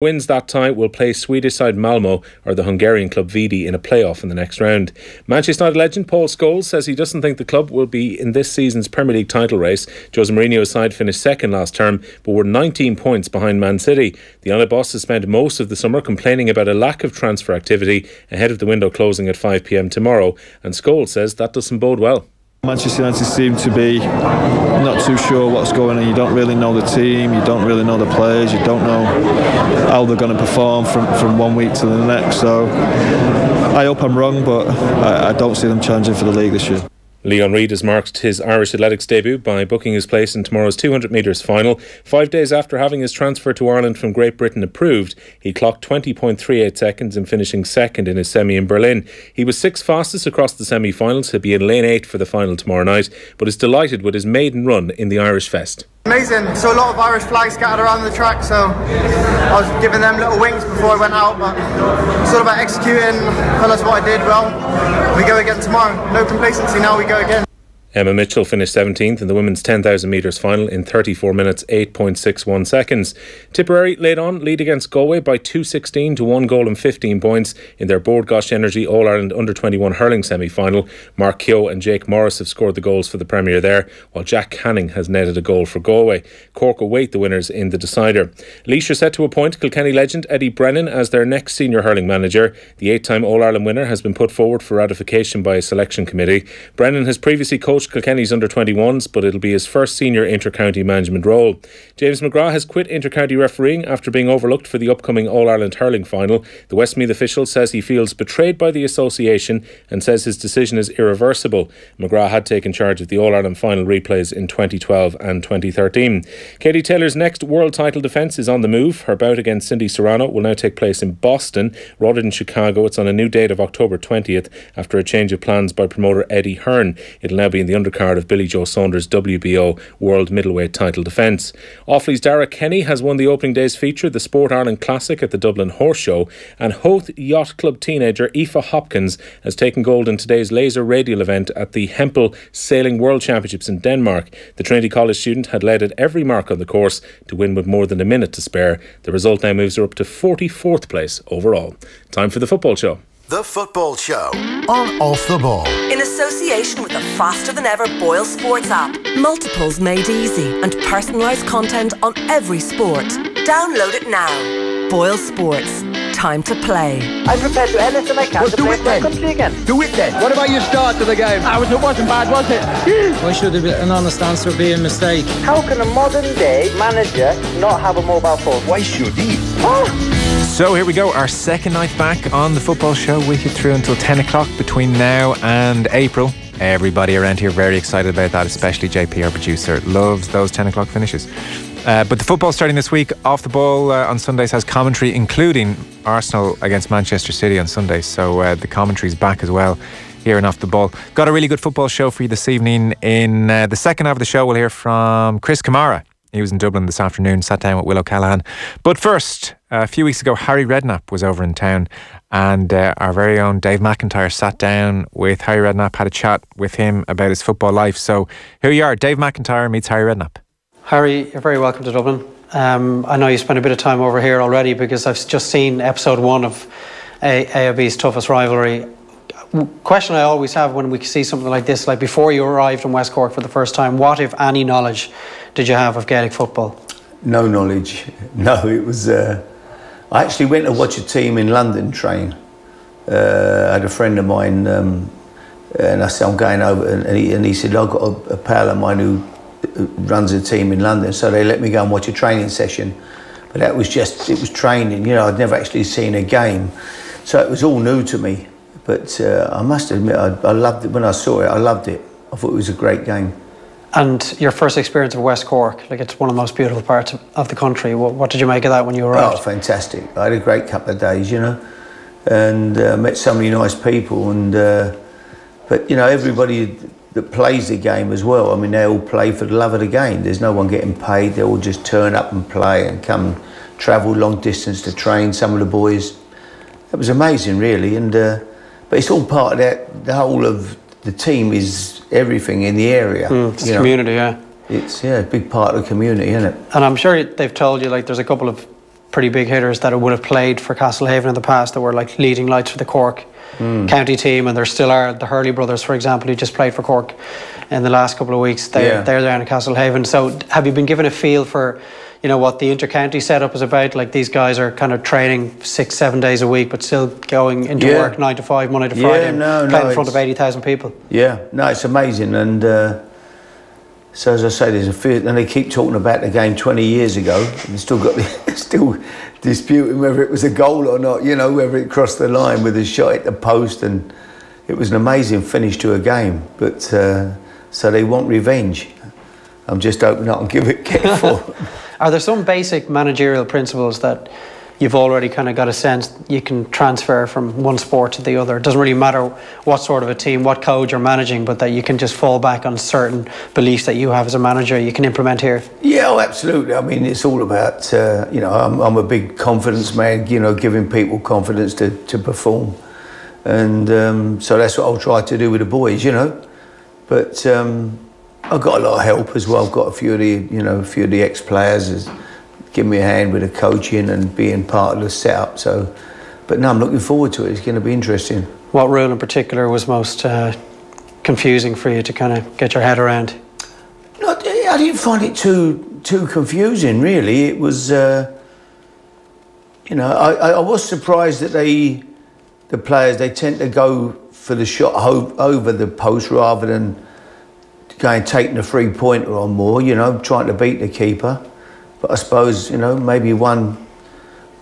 Wins that tie will play Swedish side Malmo or the Hungarian club Vidi in a playoff in the next round. Manchester United legend Paul Scholes says he doesn't think the club will be in this season's Premier League title race. Jose Mourinho's side finished second last term but were 19 points behind Man City. The United boss has spent most of the summer complaining about a lack of transfer activity ahead of the window closing at 5 p.m. tomorrow, and Scholes says that doesn't bode well. Manchester United seem to be not too sure what's going on. You don't really know the team, you don't really know the players, you don't know how they're going to perform from one week to the next. So I hope I'm wrong, but I don't see them challenging for the league this year. Leon Reid has marked his Irish athletics debut by booking his place in tomorrow's 200 metres final. 5 days after having his transfer to Ireland from Great Britain approved, he clocked 20.38 seconds in finishing second in his semi in Berlin. He was sixth fastest across the semi-finals. He'll be in lane 8 for the final tomorrow night, but is delighted with his maiden run in the Irish Fest. Amazing. So a lot of Irish flags scattered around the track, so I was giving them little winks before I went out, but it's all about executing, tell us what I did well. We go again tomorrow. No complacency, now we go again. Emma Mitchell finished 17th in the women's 10,000 metres final in 34 minutes 8.61 seconds. Tipperary laid on lead against Galway by 2-16 to 1 goal and 15 points in their Bord Gáis Energy All-Ireland Under-21 hurling semi-final. Mark Keogh and Jake Morris have scored the goals for the Premier there, while Jack Canning has netted a goal for Galway. Cork await the winners in the decider. Laois are set to appoint Kilkenny legend Eddie Brennan as their next senior hurling manager. The 8-time All-Ireland winner has been put forward for ratification by a selection committee. Brennan has previously coached Kilkenny's under-21s, but it'll be his first senior inter-county management role. James McGrath has quit inter-county refereeing after being overlooked for the upcoming All-Ireland hurling final. The Westmeath official says he feels betrayed by the association and says his decision is irreversible. McGrath had taken charge of the All-Ireland final replays in 2012 and 2013. Katie Taylor's next world title defence is on the move. Her bout against Cindy Serrano will now take place in Boston rather than Chicago. It's on a new date of October 20th after a change of plans by promoter Eddie Hearn. It'll now be in the undercard of Billy Joe Saunders' WBO World Middleweight title defence. Offaly's Dara Kenny has won the opening day's feature, the Sport Ireland Classic at the Dublin Horse Show, and Hoth Yacht Club teenager Aoife Hopkins has taken gold in today's laser radial event at the Hempel Sailing World Championships in Denmark. The Trinity College student had led at every mark on the course to win with more than a minute to spare. The result now moves her up to 44th place overall. Time for the football show. The Football Show on Off the Ball. In association with the faster-than-ever Boyle Sports app. Multiples made easy and personalised content on every sport. Download it now. Boyle Sports. Time to play. I'm prepared to do anything I can to play my country again. Do it then. What about your start to the game? It wasn't bad, was it? Why should there be an honest answer be a mistake? How can a modern-day manager not have a mobile phone? Why should he? So here we go, our second night back on the Football Show with you through until 10 o'clock between now and April. Everybody around here very excited about that, especially JP, our producer, loves those 10 o'clock finishes. But the football starting this week, Off the Ball on Sundays has commentary, including Arsenal against Manchester City on Sundays. So the commentary's back as well here in Off the Ball. Got a really good football show for you this evening. In the second half of the show, we'll hear from Chris Kamara. He was in Dublin this afternoon, sat down with Will O'Callaghan. But first, a few weeks ago, Harry Redknapp was over in town, and our very own Dave McIntyre sat down with Harry Redknapp, had a chat with him about his football life. So here you are, Dave McIntyre meets Harry Redknapp. Harry, you're very welcome to Dublin. I know you spent a bit of time over here already because I've just seen episode 1 of AIB's Toughest Rivalry. Question I always have when we see something like this, like before you arrived in West Cork for the first time, what, if any, knowledge did you have of Gaelic football? No knowledge. No, it was... I actually went to watch a team in London train. I had a friend of mine, and I said, I'm going over, and he said, I've got a pal of mine who runs a team in London, so they let me go and watch a training session. But that was just, it was training, you know, I'd never actually seen a game. So it was all new to me. But I must admit, I loved it. When I saw it, I loved it. I thought it was a great game. And your first experience of West Cork, like it's one of the most beautiful parts of the country. What did you make of that when you arrived? Oh, fantastic. I had a great couple of days, you know, and met so many nice people. And but, you know, everybody that plays the game as well, I mean, they all play for the love of the game. There's no one getting paid. They all just turn up and play and come travel long distance to train, some of the boys. It was amazing, really. And but it's all part of that. The whole of the team is everything in the area. It's the community, yeah. It's a big part of the community, isn't it? And I'm sure they've told you, like, there's a couple of pretty big hitters that would have played for Castlehaven in the past, that were like leading lights for the Cork county team, and there still are the Hurley brothers, for example, who just played for Cork in the last couple of weeks. They're down in Castlehaven. So have you been given a feel for, you know, what the inter-county setup is about? Like, these guys are kind of training 6-7 days a week, but still going into work 9 to 5, Monday to Friday, playing in front of 80,000 people. Yeah, no, it's amazing. And so, as I say, there's a fear, and they keep talking about the game 20 years ago, and still disputing whether it was a goal or not, you know, whether it crossed the line with a shot at the post, and it was an amazing finish to a game. But so they want revenge. I'm just hoping I can give it careful. Are there some basic managerial principles that you've already kind of got a sense you can transfer from one sport to the other? It doesn't really matter what sort of a team, what code you're managing, but that you can just fall back on certain beliefs that you have as a manager you can implement here? Yeah, oh, absolutely. I mean, it's all about, you know, I'm a big confidence man, you know, giving people confidence to perform. And so that's what I'll try to do with the boys, you know. But I've got a lot of help as well. I've got a few of the ex-players give me a hand with the coaching and being part of the setup. So, but no, I'm looking forward to it. It's going to be interesting. What rule in particular was most confusing for you to kind of get your head around? No, I didn't find it too confusing, really. It was, you know, I was surprised that the players, they tend to go for the shot over the post rather than going taking a 3-pointer on more, you know, trying to beat the keeper. But I suppose, you know, maybe one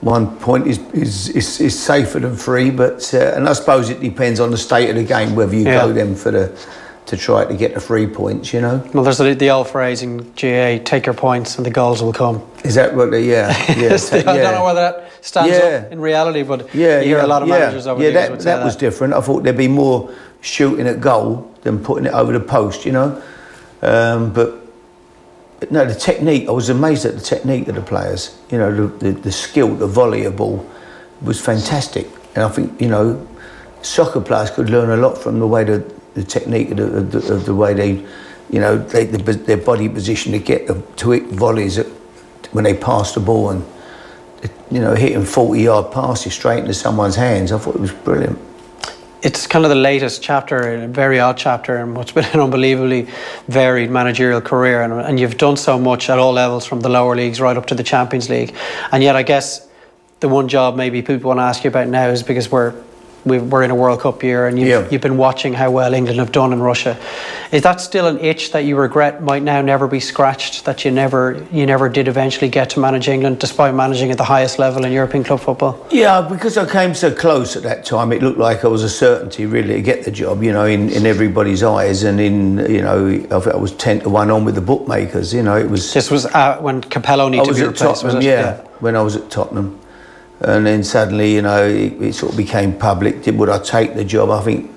point is safer than 3. But and I suppose it depends on the state of the game whether you go them to try to get the 3 points, you know. Well, there's the old phrase in GA: take your points and the goals will come. Is that what? I don't know whether that stands up in reality, but you hear a lot of managers over the years would say that was different. I thought there'd be more shooting at goal than putting it over the post, you know. But no, the technique, I was amazed at the technique of the players. You know, the skill, the volley of ball was fantastic. And I think, you know, soccer players could learn a lot from the way the technique of the way they, you know, their body position to get to hit volleys when they pass the ball, and, you know, hitting 40-yard passes straight into someone's hands. I thought it was brilliant. It's kind of the latest chapter, a very odd chapter in what's been an unbelievably varied managerial career, and you've done so much at all levels, from the lower leagues right up to the Champions League. And yet I guess the one job maybe people want to ask you about now is, because we're in a World Cup year, and you've been watching how well England have done in Russia. Is that still an itch that you regret might now never be scratched, that you never did eventually get to manage England, despite managing at the highest level in European club football? Yeah, because I came so close at that time, it looked like I was a certainty really to get the job, you know, in everybody's eyes, and you know, I was 10-1 on with the bookmakers, you know. This was when Capello needed to be replaced, was it? Yeah, when I was at Tottenham. And then suddenly, you know, it sort of became public. Would I take the job? I think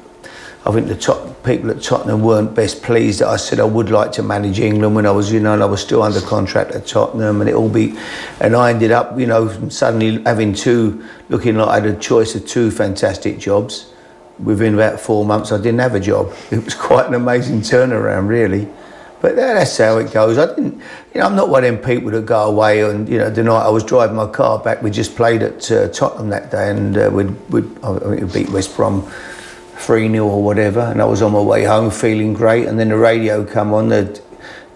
the top people at Tottenham weren't best pleased that I said I would like to manage England when I was, you know, and I was still under contract at Tottenham, and I ended up, you know, suddenly looking like I had a choice of 2 fantastic jobs. Within about 4 months, I didn't have a job. It was quite an amazing turnaround, really. But that's how it goes. I'm not one of them people that go away, and, you know, the night I was driving my car back, we just played at Tottenham that day, and I think we beat West Brom 3-0 or whatever, and I was on my way home feeling great, and then the radio come on, there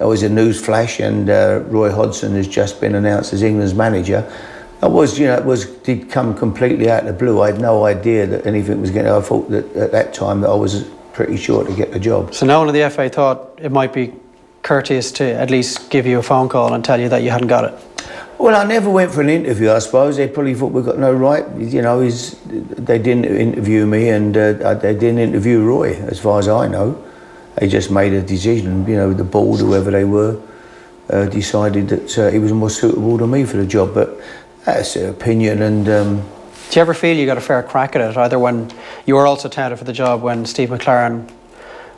was a news flash, and Roy Hodgson has just been announced as England's manager. It did come completely out of the blue. I had no idea that anything was going to. I thought that at that time that I was pretty sure to get the job. So no one in the FA thought it might be courteous to at least give you a phone call and tell you that you hadn't got it? Well, I never went for an interview, I suppose. They probably thought we've got no right. You know, they didn't interview me, and they didn't interview Roy, as far as I know. They just made a decision, you know, the board, whoever they were, decided that he was more suitable than me for the job. But that's their opinion. And do you ever feel you got a fair crack at it, either when you were also touted for the job when Steve McLaren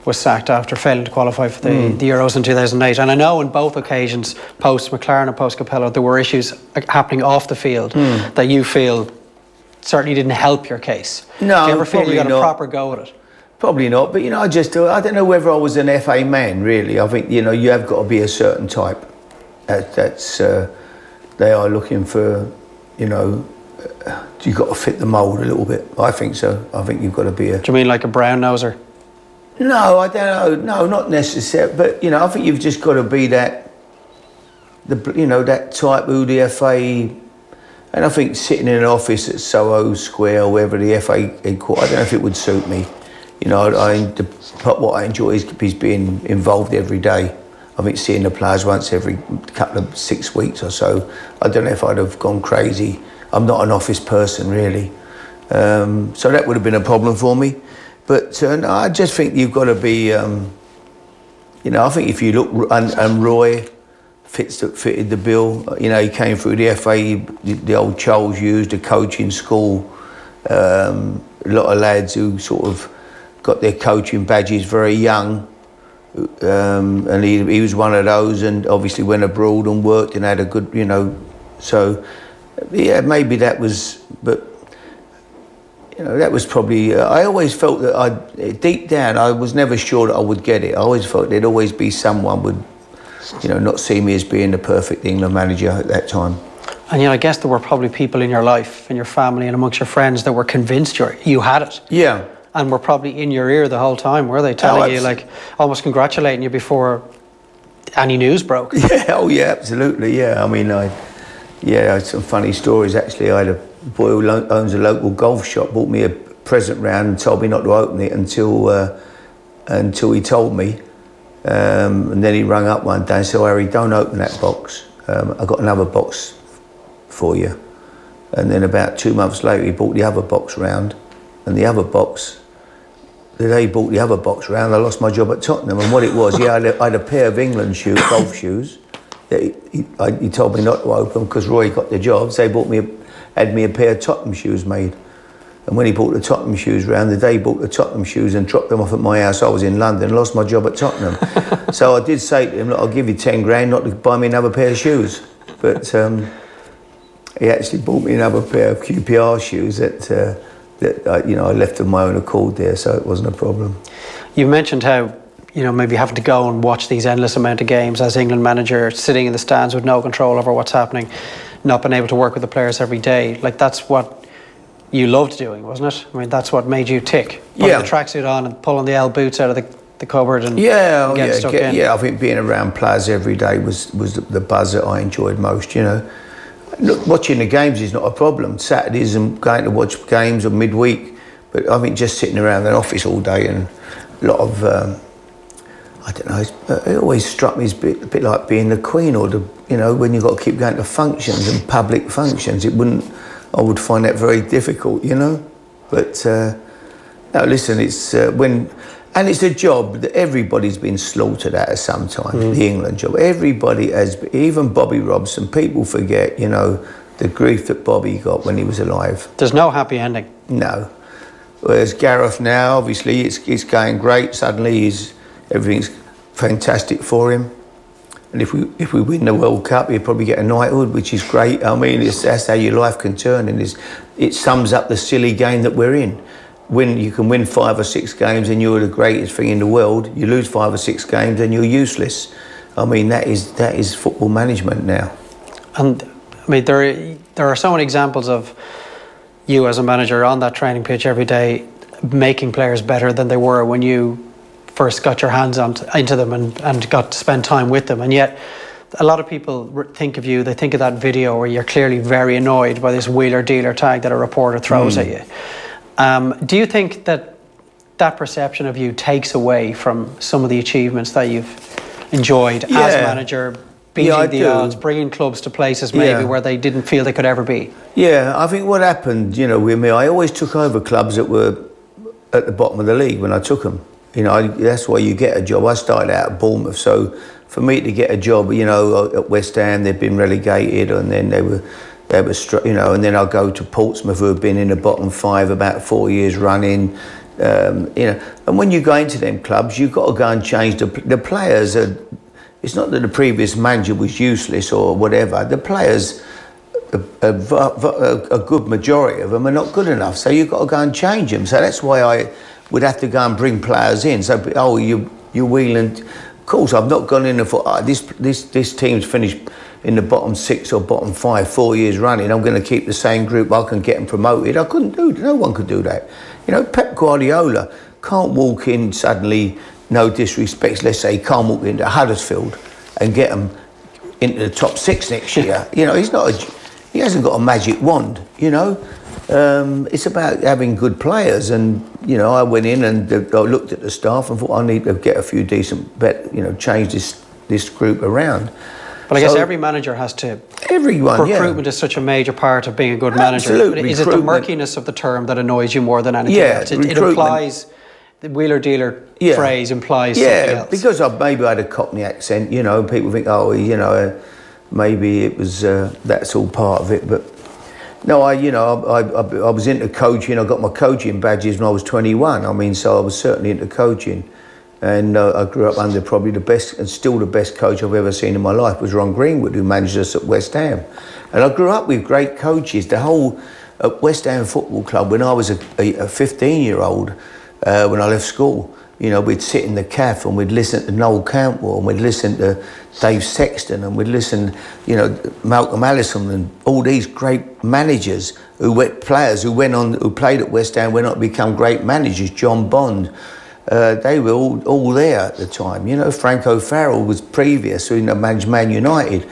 was sacked after failing to qualify for the Euros in 2008. And I know on both occasions, post McLaren and post Capello, there were issues happening off the field that you feel certainly didn't help your case. No, do you ever feel you got a proper go at it? Probably not, but, you know, I don't know whether I was an FA man, really. I think, you know, you have got to be a certain type. They are looking for you've got to fit the mould a little bit. I think so. I think you've got to be a... Do you mean like a brown noser? No, I don't know. No, not necessarily. But, I think you've just got to be that type who the FA... And I think sitting in an office at Soho Square or wherever the FA headquarters, I don't know if it would suit me. What I enjoy is being involved every day. I think seeing the players once every couple of 6 weeks or so, I don't know if I'd have gone crazy. I'm not an office person, really. So that would have been a problem for me. But I just think you've got to be, I think if you look, and Roy fitted the bill, he came through the FA, the old Charles Hughes, the coaching school, a lot of lads who sort of got their coaching badges very young, and he was one of those, and obviously went abroad and worked and had a good, so yeah, maybe that was, but that was probably, I always felt that deep down I was never sure that I would get it. I always felt there'd always be someone would not see me as being the perfect England manager at that time. And I guess there were probably people in your life, in your family and amongst your friends that were convinced you had it. Yeah. And were probably in your ear the whole time, were they? Telling you, like, almost congratulating you before any news broke. Yeah, oh yeah, absolutely, yeah. I mean, I had some funny stories, actually. I had a boy who owns a local golf shop, brought me a present round and told me not to open it until he told me. And then he rang up one day and said, Harry, don't open that box. I've got another box for you. And then about 2 months later, he brought the other box round. And the other box, the day he brought the other box round, I lost my job at Tottenham. And what it was, I had a pair of England shoes, golf shoes, that he told me not to open because Roy got the job. So he had me a pair of Tottenham shoes made. And when he brought the Tottenham shoes round, the day he brought the Tottenham shoes and dropped them off at my house, I was in London, lost my job at Tottenham. So I did say to him, look, I'll give you 10 grand not to buy me another pair of shoes. But he actually bought me another pair of QPR shoes that I left of my own accord there, so it wasn't a problem. You mentioned how, maybe having to go and watch these endless amount of games as England manager, sitting in the stands with no control over what's happening, not being able to work with the players every day. Like, that's what you loved doing, wasn't it? I mean, that's what made you tick. Putting the tracksuit on and pulling the L boots out of the cupboard and getting stuck in. Yeah, I think being around players every day was the buzz that I enjoyed most, Look, watching the games is not a problem. Saturdays and going to watch games or midweek, but I think just sitting around an office all day and a lot of, I don't know, it always struck me as a bit like being the Queen or when you've got to keep going to functions and public functions, I would find that very difficult, But, no, listen, it's and it's a job that everybody's been slaughtered at some time, the England job. Everybody has, even Bobby Robson, people forget, the grief that Bobby got when he was alive. There's no happy ending. No. Whereas Gareth now, obviously, it's going great. Suddenly, everything's fantastic for him. And if we win the World Cup, he'll probably get a knighthood, which is great. I mean, that's how your life can turn, and it sums up the silly game that we're in. When you can win 5 or 6 games and you're the greatest thing in the world, you lose 5 or 6 games and you're useless. I mean, that is football management now. And I mean, there are so many examples of you as a manager on that training pitch every day, making players better than they were when you first got your hands into them and got to spend time with them. And yet, a lot of people think of you, they think of that video where you're clearly very annoyed by this wheeler-dealer tag that a reporter throws at you. Do you think that perception of you takes away from some of the achievements that you've enjoyed as manager, beating the odds, bringing clubs to places maybe where they didn't feel they could ever be? Yeah, I think what happened, with me, I always took over clubs that were at the bottom of the league when I took them. That's why you get a job. I started out at Bournemouth, so for me to get a job, at West Ham, they'd been relegated, and then they were, and then I'll go to Portsmouth, who have been in the bottom 5 about 4 years running, and when you go into them clubs, you've got to go and change the players. It's not that the previous manager was useless or whatever. The players, a good majority of them are not good enough, so you've got to go and change them. So that's why I would have to go and bring players in. So, you're wheeling. Of course, I've not gone in and thought, this team's finished. in the bottom 6 or bottom 5 4 years running. I'm going to keep the same group. I can get them promoted. I couldn't do. No one could do that. You know, Pep Guardiola can't walk in suddenly. No disrespect. Let's say he can't walk into Huddersfield and get them into the top 6 next year. You know, he hasn't got a magic wand. You know, it's about having good players. And you know, I went in and I looked at the staff and thought I need to get a few decent, change this group around. But I guess every manager has to. Recruitment is such a major part of being a good manager. Absolutely. Is it the murkiness of the term that annoys you more than anything else? It implies. The wheeler dealer phrase implies something else. Because maybe I had a Cockney accent, you know, people think, maybe it was, that's all part of it. But no, I was into coaching. I got my coaching badges when I was 21. I mean, so I was certainly into coaching. And I grew up under probably the best, and still the best coach I've ever seen in my life was Ron Greenwood, who managed us at West Ham. And I grew up with great coaches. The whole West Ham Football Club, when I was a 15-year-old, when I left school, you know, we'd sit in the cafe and we'd listen to Noel Cantwell and we'd listen to Dave Sexton and we'd listen, you know, Malcolm Allison and all these great managers who played at West Ham, went on to become great managers. John Bond, they were all there at the time. You know, Frank O'Farrell was previous, who managed Man United.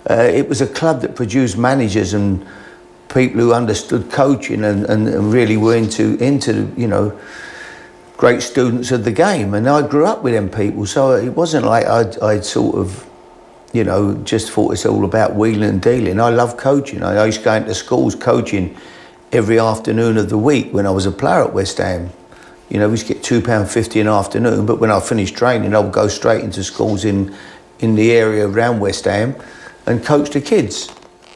It was a club that produced managers and people who understood coaching and really were into you know, great students of the game. And I grew up with them people, so it wasn't like I'd sort of, you know, just thought it's all about wheeling and dealing. I love coaching. I used to go into schools coaching every afternoon of the week when I was a player at West Ham. You know, we used to get £2.50 an afternoon, but when I finished training, I would go straight into schools in the area around West Ham and coach the kids.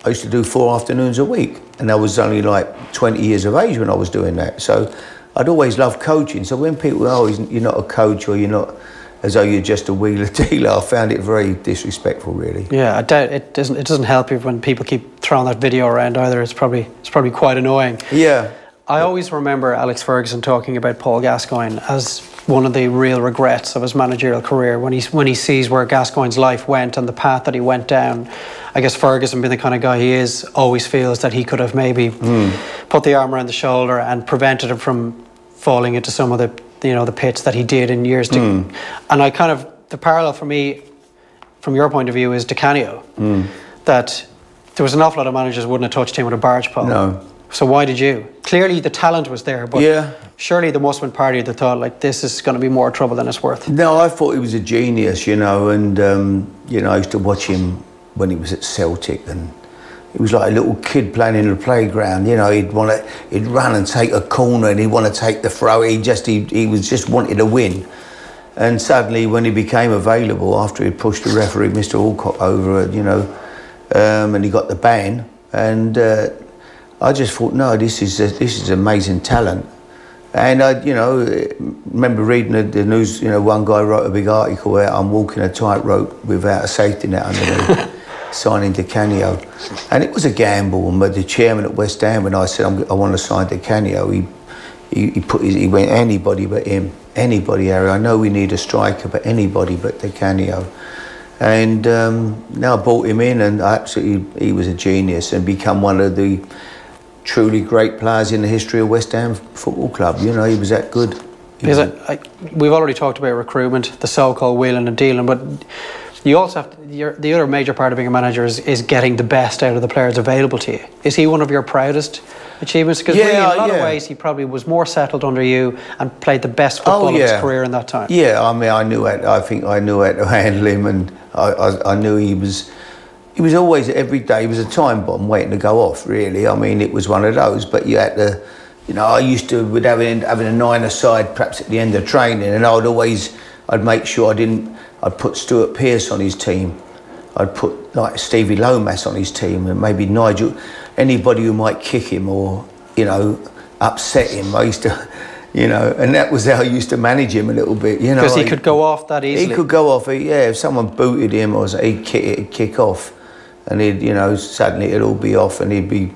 I used to do 4 afternoons a week, and I was only like 20 years of age when I was doing that. So I'd always loved coaching. So when people, you're not a coach or you're not, as though you're just a wheeler dealer, I found it very disrespectful, really. Yeah, I doubt it doesn't help you when people keep throwing that video around either. It's probably quite annoying. Yeah. I always remember Alex Ferguson talking about Paul Gascoigne as one of the real regrets of his managerial career when he sees where Gascoigne's life went and the path that he went down. I guess Ferguson, being the kind of guy he is, always feels that he could have maybe put the arm around the shoulder and prevented him from falling into some of the pits that he did in years to. And the parallel for me, from your point of view, is Di Canio. That there was an awful lot of managers wouldn't have touched him with a barge pole. No. So why did you? Clearly the talent was there, but surely there must have been party that thought, like, this is going to be more trouble than it's worth. No, I thought he was a genius, you know, and I used to watch him when he was at Celtic, and he was like a little kid playing in the playground. You know, he'd run and take a corner, and he'd want to take the throw. He was just wanted to win. And suddenly, when he became available, after he pushed the referee, Mr. Alcott, over, and he got the ban, and I just thought, no, this is amazing talent. And I, remember reading the news. You know, one guy wrote a big article out, I'm walking a tightrope without a safety net underneath. Signing Di Canio, and it was a gamble. But the chairman at West Ham, when I said I want to sign Di Canio, he went, anybody but him, anybody, Harry. I know we need a striker, but anybody but Di Canio. And now I brought him in, and he was a genius and become one of the truly great players in the history of West Ham Football Club. You know, he was that good. We've already talked about recruitment, the so-called wheeling and dealing, but you also have to, the other major part of being a manager is getting the best out of the players available to you. Is he one of your proudest achievements? Because really, in a lot of ways, he probably was more settled under you and played the best football of his career in that time. Yeah, I mean, I think I knew how to handle him, and I knew he was always, every day, he was a time bomb waiting to go off, really. I mean, it was one of those, but you had to, I used to, with having a 9-a-side perhaps at the end of training, and I'd make sure I'd put Stuart Pearce on his team. I'd put like Stevie Lomas on his team, and maybe Nigel, anybody who might kick him or, upset him. I used to, and that was how I used to manage him a little bit, Because he could go off that easily. He could go off, if someone booted him or he'd kick off, and he'd, suddenly it'd all be off, and he'd be,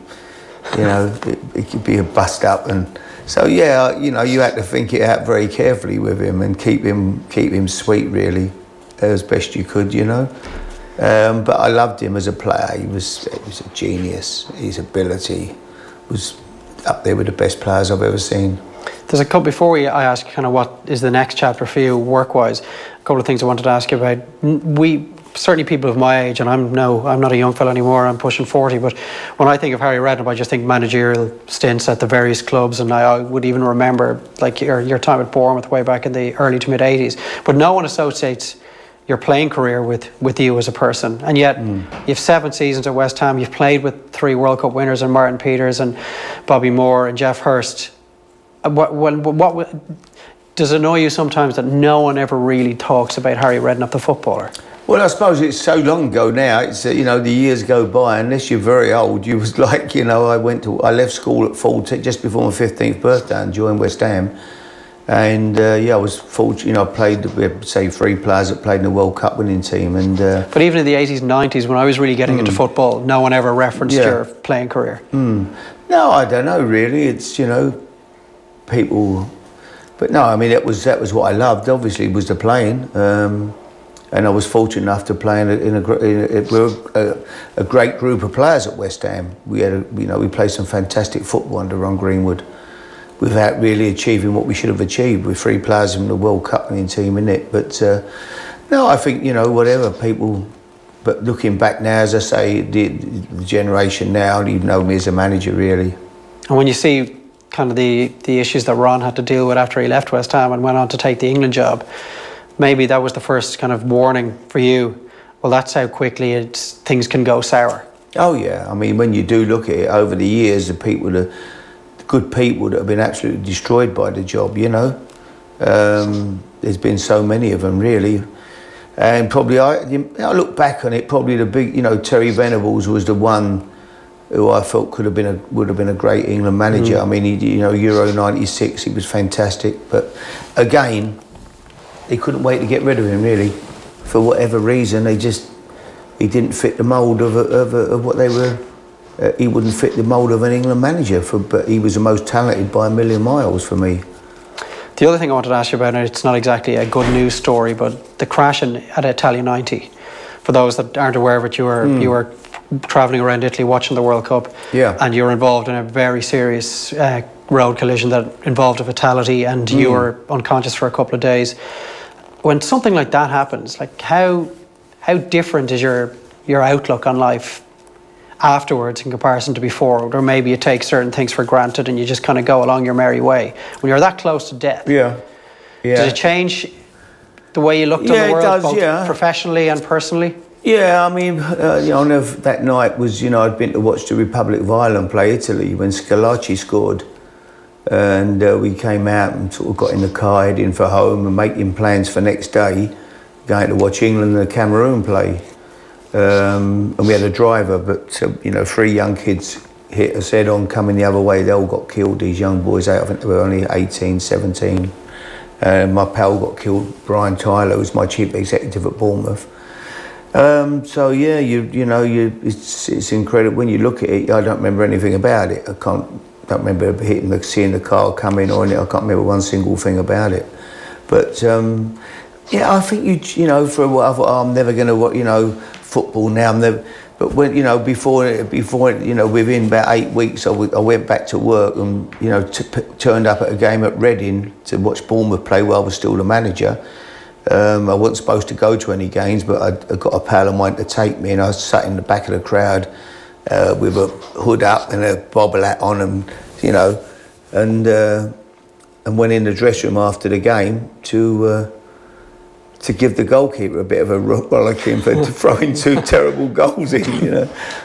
it could be a bust up, and so you had to think it out very carefully with him and keep him sweet, really, as best you could, But I loved him as a player. He was a genius. His ability was up there with the best players I've ever seen. There's a couple, before I ask kind of what is the next chapter for you work-wise, a couple of things I wanted to ask you about. Certainly people of my age, and I'm not a young fella anymore, I'm pushing 40, but when I think of Harry Redknapp, I just think managerial stints at the various clubs, and I would even remember like your time at Bournemouth way back in the early to mid 80s. But no one associates your playing career with you as a person, and yet you've 7 seasons at West Ham, you've played with 3 World Cup winners and Martin Peters and Bobby Moore and Geoff Hurst. What does it annoy you sometimes that no one ever really talks about Harry Redknapp, the footballer? Well, I suppose it's so long ago now. It's the years go by. Unless you're very old, you was like I left school at 14, just before my 15th birthday, and joined West Ham. And I was fortunate. I played with, say, 3 players that played in the World Cup winning team. And but even in the 80s and 90s, when I was really getting into football, no one ever referenced your playing career. No, I don't know really. It's people. But no, I mean that was what I loved. Obviously, was the playing. And I was fortunate enough to play in a great group of players at West Ham. We had we played some fantastic football under Ron Greenwood, without really achieving what we should have achieved with 3 players in the World Cup winning team in it. But no, I think whatever people. But looking back now, as I say, the generation now, you know me as a manager really. And when you see kind of the issues that Ron had to deal with after he left West Ham and went on to take the England job. Maybe that was the first kind of warning for you. Well, that's how quickly things can go sour. Oh yeah, I mean, when you do look at it over the years, the good people that have been absolutely destroyed by the job. There's been so many of them really, and probably I look back on it. Probably the big, Terry Venables was the one who I felt would have been a great England manager. I mean, Euro '96, he was fantastic, but again. They couldn't wait to get rid of him, really. For whatever reason, he didn't fit the mould of what they were. He wouldn't fit the mould of an England manager, but he was the most talented by a million miles for me. The other thing I wanted to ask you about, and it's not exactly a good news story, but the crash at Italia 90. For those that aren't aware of it, you were travelling around Italy watching the World Cup, and you were involved in a very serious road collision that involved a fatality, and you were unconscious for a couple of days. When something like that happens, like how different is your outlook on life afterwards in comparison to before? Or maybe you take certain things for granted and you just kind of go along your merry way. When you're that close to death, does it change the way you looked on the world, both professionally and personally? Yeah, I mean, that night was, I'd been to watch the Republic of Ireland play Italy when Schillaci scored. And we came out and sort of got in the car heading for home and making plans for next day, going to watch England and Cameroon play. And we had a driver, but 3 young kids hit us head on coming the other way. They all got killed, these young boys. I think they were only 18, 17. My pal got killed, Brian Tyler, who's my chief executive at Bournemouth. So yeah, it's incredible. When you look at it, I don't remember anything about it. I don't remember seeing the car coming or anything. I can't remember one single thing about it. But I think for a while I thought, I'm never going to football now. I'm never. But when before within about 8 weeks, I went back to work and turned up at a game at Reading to watch Bournemouth play while I was still the manager. I wasn't supposed to go to any games, but I got a pal of mine to take me, and I sat in the back of the crowd with a hood up and a bobble hat on, and went in the dressing room after the game to give the goalkeeper a bit of a rollicking for throwing 2 terrible goals in.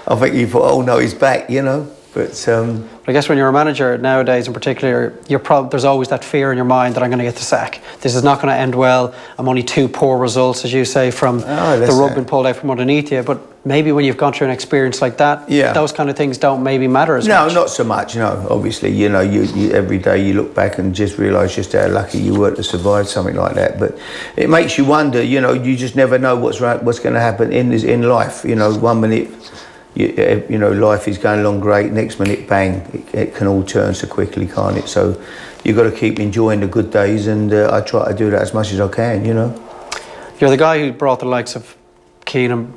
I think he thought, oh no, he's back. But I guess when you're a manager nowadays in particular, there's always that fear in your mind that I'm going to get the sack. This is not going to end well. I'm only 2 poor results, as you say, from the rug being pulled out from underneath you. But maybe when you've gone through an experience like that, those kind of things don't maybe matter as much. No, not so much. No, obviously, you every day you look back and just realise just how lucky you were to survive something like that. But it makes you wonder. You just never know what's going to happen in life. 1 minute. Life is going along great. Next minute, bang! It can all turn so quickly, can't it? So you've got to keep enjoying the good days, and I try to do that as much as I can. You're the guy who brought the likes of Keenan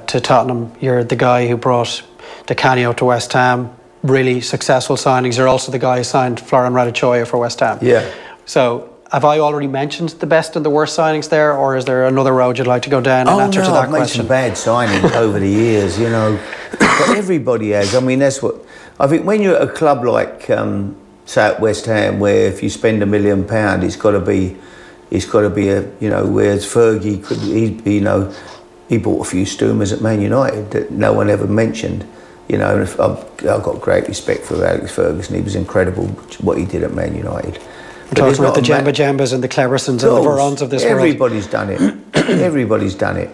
to Tottenham. You're the guy who brought Di Canio to West Ham. Really successful signings. You're also the guy who signed Florian Radicchioia for West Ham. Yeah. So have I already mentioned the best and the worst signings there, or is there another road you'd like to go down in answer to that I've made question? some bad signings over the years, you know. But everybody has. I mean, that's what I think. When you're at a club like say at West Ham, where if you spend £1 million, it's got to be a, you know. Whereas Fergie he bought a few Stoomers at Man United that no one ever mentioned. You know, and I've got great respect for Alex Ferguson. He was incredible what he did at Man United. We're talking about the Jamba Jambas and the Clebersons and the Varans of this Everybody's done it. Everybody's done it.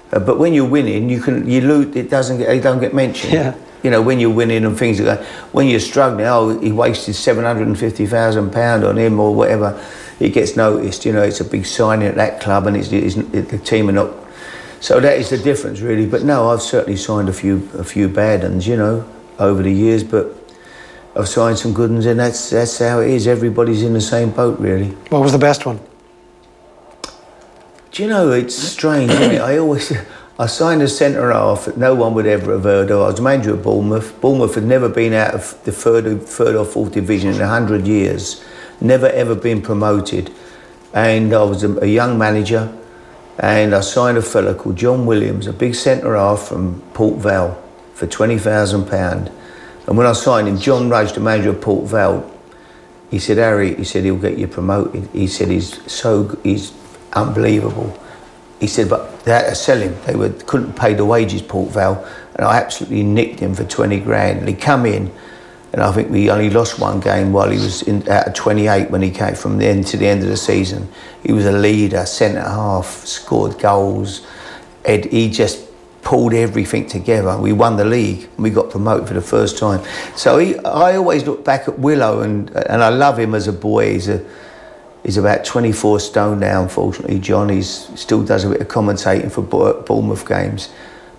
But when you're winning, you lose. It don't get mentioned. Yeah. You know, when you're winning and things are going. When you're struggling, he wasted £750,000 on him or whatever. It gets noticed. You know, it's a big signing at that club, and the team are not. So that is the difference, really. But no, I've certainly signed a few bad ones, you know, over the years. But I've signed some good ones, and that's how it is. Everybody's in the same boat, really. What was the best one? Do you know, it's strange, isn't it? I signed a centre half that no one would ever have heard of. I was manager of Bournemouth. Bournemouth had never been out of the third or fourth division in 100 years. Never ever been promoted. And I was a young manager, and I signed a fella called John Williams, a big centre half from Port Vale, for £20,000. And when I signed him, John Rudge, the manager of Port Vale, he said, Harry, he said, he'll get you promoted. He said, he's unbelievable. He said, but they had to sell him. Couldn't pay the wages, Port Vale, and I absolutely nicked him for 20 grand. And he come in, and I think we only lost one game while he was out of 28 when he came from the end to the end of the season. He was a leader, centre half, scored goals. He just pulled everything together. We won the league and we got promoted for the first time. So I always look back at Willow, and I love him as a boy. He's about 24 stone now, unfortunately, John. He still does a bit of commentating for Bournemouth games.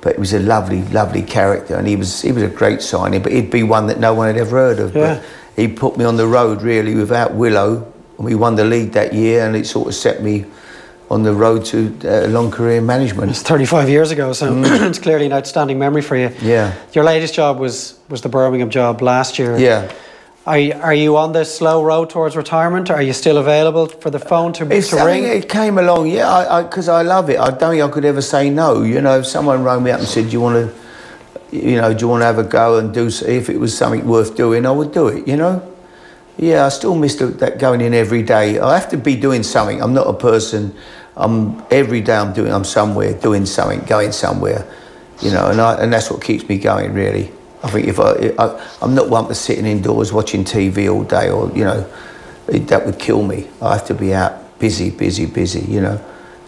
But he was a lovely, lovely character, and he was a great signing, but he'd be one that no one had ever heard of. Yeah. But he put me on the road, really, without Willow. And we won the league that year, and it sort of set me on the road to a long career in management. It's 35 years ago, so it's clearly an outstanding memory for you. Yeah. Your latest job was the Birmingham job last year. Yeah. Are you on the slow road towards retirement? Are you still available for the phone to ring? It came along, yeah, because I love it. I don't think I could ever say no. You know, if someone rang me up and said, do you want to have a go and do, if it was something worth doing, I would do it, you know? Yeah, I still miss that going in every day. I have to be doing something. I'm not a person, every day I'm somewhere doing something, going somewhere, you know, and that's what keeps me going, really. I think if I'm not one for sitting indoors watching TV all day, or, you know, that would kill me. I have to be out busy, you know.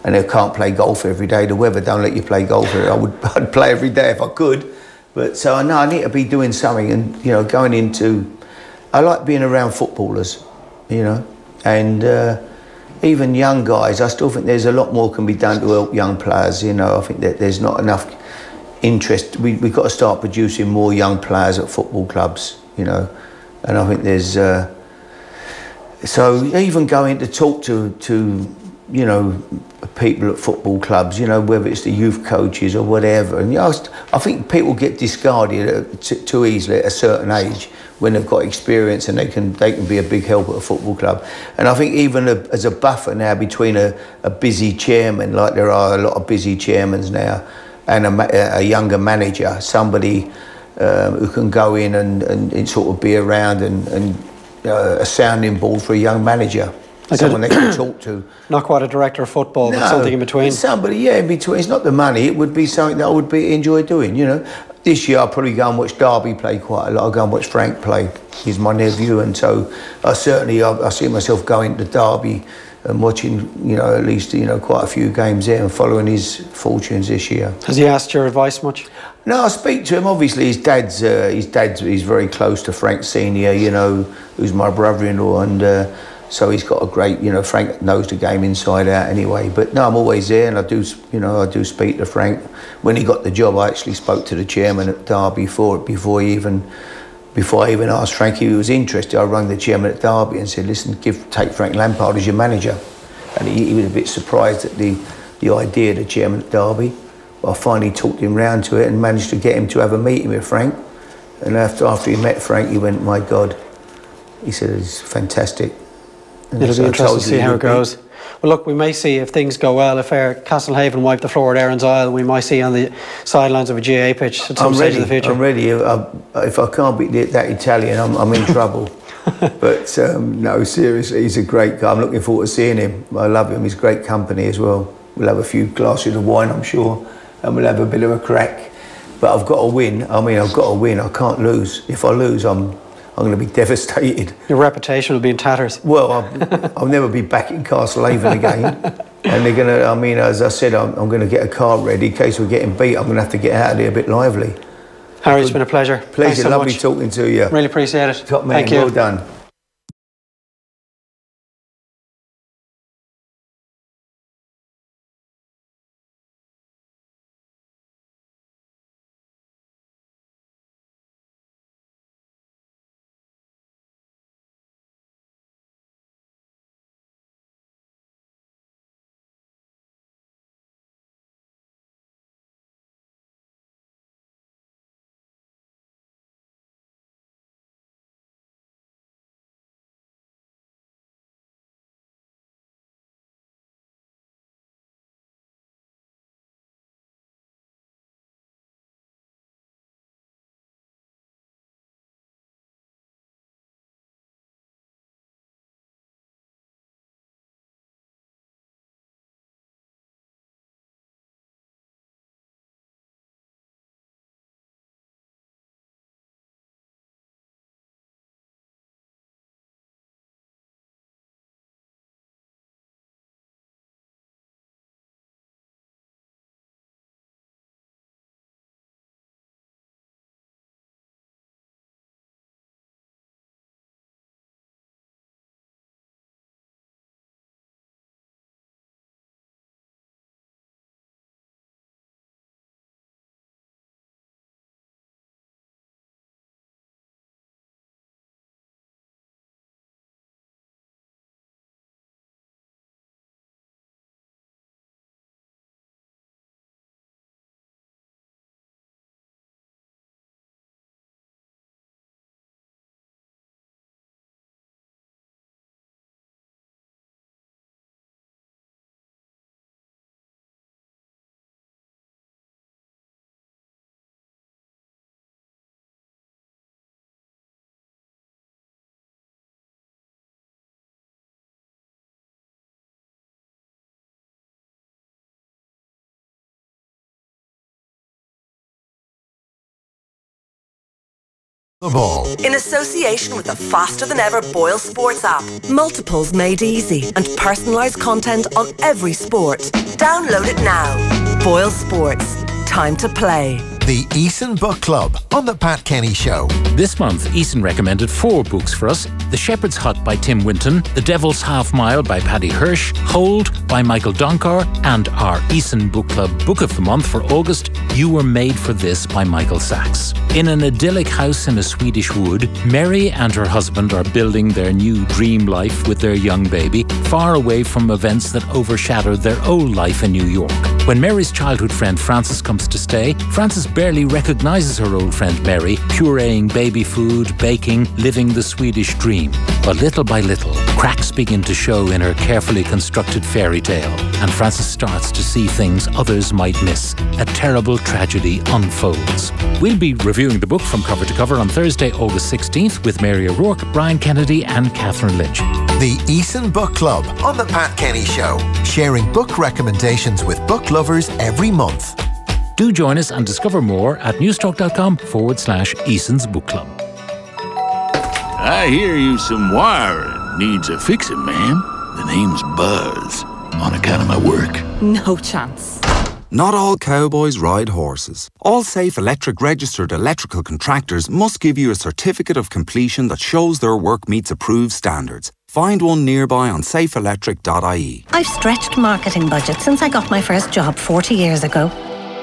And I can't play golf every day. The weather don't let you play golf. I'd play every day if I could. But so I know I need to be doing something, and, you know, going into, I like being around footballers, you know, and even young guys. I still think there's a lot more can be done to help young players, you know. I think that there's not enough interest. We've got to start producing more young players at football clubs, you know, and I think there's so even going to talk to you know, people at football clubs, you know, whether it's the youth coaches or whatever, and, you know, I think people get discarded too easily at a certain age when they've got experience, and they can be a big help at a football club. And I think even as a buffer now between a busy chairman, like there are a lot of busy chairmans now, and a younger manager, somebody who can go in and sort of be around and a sounding board for a young manager, someone they can talk to. Not quite a director of football, but something in between. Somebody, yeah, in between. It's not the money. It would be something that I would enjoy doing, you know. This year I'll probably go and watch Derby play quite a lot. I'll go and watch Frank play. He's my nephew, and so I see myself going to Derby and watching, you know, at least, you know, quite a few games there and following his fortunes this year. Has he asked your advice much? No, I speak to him. Obviously, his dad's he's very close to Frank Senior, you know, who's my brother-in-law, and so he's got a great, you know, Frank knows the game inside out anyway. But no, I'm always there, and I do speak to Frank. When he got the job, I actually spoke to the chairman at Derby before I even asked Frank if he was interested. I rang the chairman at Derby and said, listen, take Frank Lampard as your manager. And he was a bit surprised at the idea, the chairman at Derby. I finally talked him round to it and managed to get him to have a meeting with Frank. And after he met Frank, he went, my God. He said, it's fantastic. And it'll be interesting to see how it goes. Well, look, we may see if things go well, if Castlehaven wipe the floor at Erin's Isle, we might see on the sidelines of a GA pitch at some stage in the future. I'm ready. If I can't beat that Italian, I'm in trouble. But no, seriously, he's a great guy. I'm looking forward to seeing him. I love him. He's great company as well. We'll have a few glasses of wine, I'm sure, and we'll have a bit of a crack. But I've got to win. I've got to win. I can't lose. If I lose, I'm going to be devastated. Your reputation will be in tatters. Well, I'll never be back in Castlehaven again. And they're going to, as I said, I'm going to get a car ready in case we're getting beat. I'm going to have to get out of there a bit lively. Harry, it's been a pleasure. Pleasure, lovely talking to you. Really appreciate it. Top man, thank you. Well done. The ball. In association with the faster than ever Boyle Sports app. Multiples made easy and personalised content on every sport. Download it now. Boyle Sports. Time to play. The Eason Book Club on The Pat Kenny Show. This month, Eason recommended 4 books for us. The Shepherd's Hut by Tim Winton, The Devil's Half Mile by Paddy Hirsch, Hold by Michael Donkar, and our Eason Book Club Book of the Month for August, You Were Made for This by Michael Sachs. In an idyllic house in a Swedish wood, Mary and her husband are building their new dream life with their young baby, far away from events that overshadowed their old life in New York. When Mary's childhood friend Frances comes to stay, Frances barely recognises her old friend Mary, pureeing baby food, baking, living the Swedish dream. But little by little, cracks begin to show in her carefully constructed fairy tale, and Frances starts to see things others might miss. A terrible tragedy unfolds. We'll be reviewing the book from cover to cover on Thursday, August 16th with Mary O'Rourke, Brian Kennedy and Catherine Lynch. The Eason Book Club on The Pat Kenny Show, sharing book recommendations with book lovers every month. Do join us and discover more at newstalk.com/Eason's Book Club. I hear you some wiring needs a fixing, ma'am. The name's Buzz, on account of my work. No chance. Not all cowboys ride horses. All Safe Electric registered electrical contractors must give you a certificate of completion that shows their work meets approved standards. Find one nearby on safeelectric.ie. I've stretched marketing budget since I got my first job 40 years ago.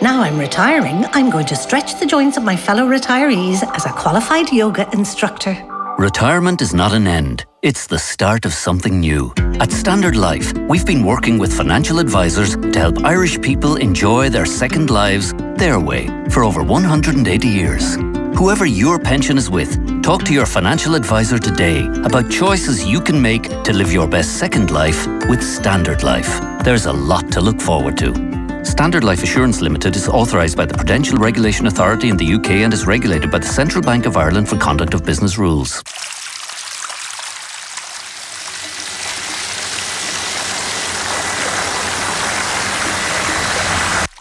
Now I'm retiring, I'm going to stretch the joints of my fellow retirees as a qualified yoga instructor. Retirement is not an end. It's the start of something new. At Standard Life, we've been working with financial advisors to help Irish people enjoy their second lives their way for over 180 years. Whoever your pension is with, talk to your financial advisor today about choices you can make to live your best second life with Standard Life. There's a lot to look forward to. Standard Life Assurance Limited is authorised by the Prudential Regulation Authority in the UK and is regulated by the Central Bank of Ireland for conduct of business rules.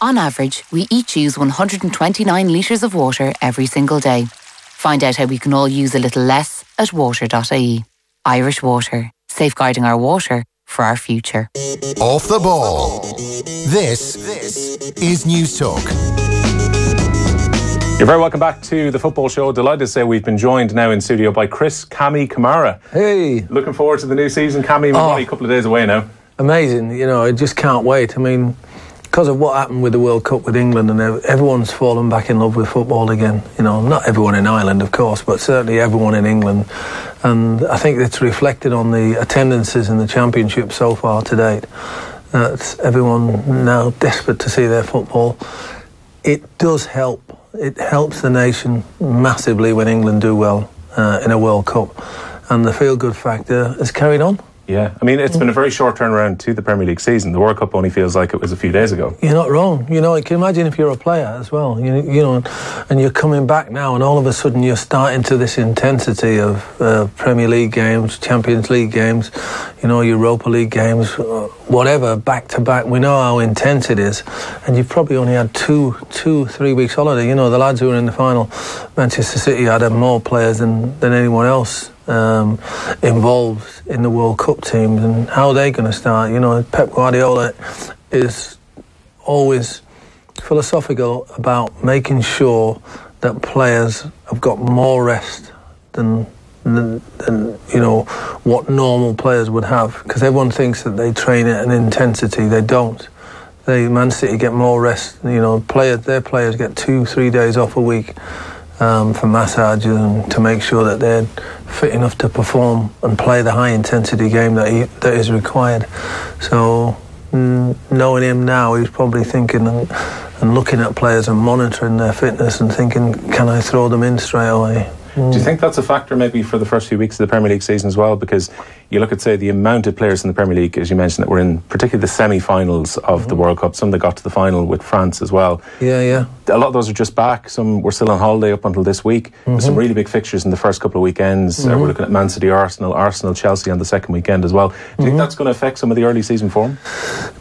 On average, we each use 129 litres of water every single day. Find out how we can all use a little less at water.ie. Irish Water, safeguarding our water for our future. Off the ball. This is News Talk. You're very welcome back to the Football Show. Delighted to say we've been joined now in studio by Chris Kamara. Hey. Looking forward to the new season, Cammy. We're only a couple of days away now. Amazing. You know, I just can't wait. I mean, because of what happened with the World Cup with England, and everyone's fallen back in love with football again. You know, not everyone in Ireland, of course, but certainly everyone in England. And I think it's reflected on the attendances in the Championship so far to date. That's everyone now desperate to see their football. It does help. It helps the nation massively when England do well in a World Cup. And the feel-good factor has carried on. Yeah, I mean, it's been a very short turnaround to the Premier League season. The World Cup only feels like it was a few days ago. You're not wrong. You know, you can imagine if you're a player as well, you know, and you're coming back now and all of a sudden you're starting to this intensity of Premier League games, Champions League games, you know, Europa League games, whatever, back to back. We know how intense it is. And you've probably only had 3 weeks holiday. You know, the lads who were in the final, Manchester City had more players than anyone else involved in the World Cup teams, and how are they going to start? You know, Pep Guardiola is always philosophical about making sure that players have got more rest than you know what normal players would have, because everyone thinks that they train at an intensity. They don't. Man City get more rest. You know, their players get 2-3 days off a week for massages and to make sure that they're fit enough to perform and play the high intensity game that is required. So knowing him now, he's probably thinking and looking at players and monitoring their fitness and thinking, can I throw them in straight away? Do you think that's a factor maybe for the first few weeks of the Premier League season as well? Because you look at, say, the amount of players in the Premier League, as you mentioned, that were in particularly the semi-finals of the World Cup. Some that got to the final with France as well. Yeah. A lot of those are just back. Some were still on holiday up until this week. There's some really big fixtures in the first couple of weekends. We're looking at Man City, Arsenal, Chelsea on the second weekend as well. Do you think that's going to affect some of the early season form?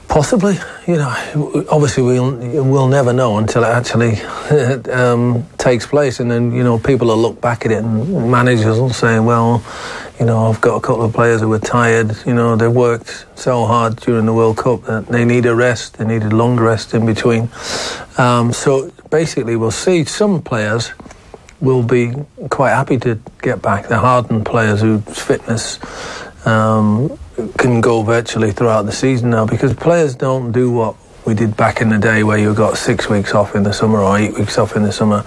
Possibly. You know, obviously we'll never know until it actually takes place, and then, you know, people will look back at it and managers will say, well, you know, I've got a couple of players who were tired. You know, they worked so hard during the World Cup that they need a rest. They needed long rest in between. So basically we'll see some players will be quite happy to get back. The hardened players whose fitness can go virtually throughout the season now, because players don't do what we did back in the day where you got 6 weeks off in the summer or 8 weeks off in the summer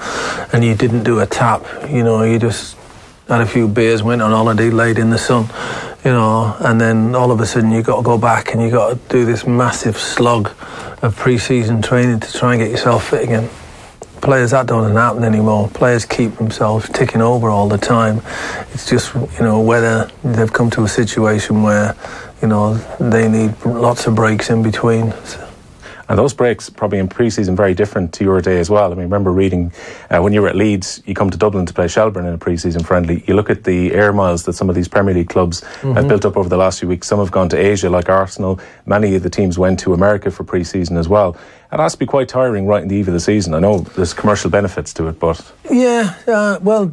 and you didn't do a tap. You know, you just had a few beers, went on holiday, laid in the sun, you know, and then all of a sudden you got to go back and you got to do this massive slog of pre-season training to try and get yourself fit again. Players, that doesn't happen anymore. Players keep themselves ticking over all the time. It's just, you know, whether they've come to a situation where, you know, they need lots of breaks in between. And those breaks probably in pre-season very different to your day as well. I mean, I remember reading when you were at Leeds, you come to Dublin to play Shelburne in a pre-season friendly. You look at the air miles that some of these Premier League clubs have built up over the last few weeks. Some have gone to Asia, like Arsenal. Many of the teams went to America for pre-season as well. It has to be quite tiring right in the eve of the season. I know there's commercial benefits to it, but... Yeah, well,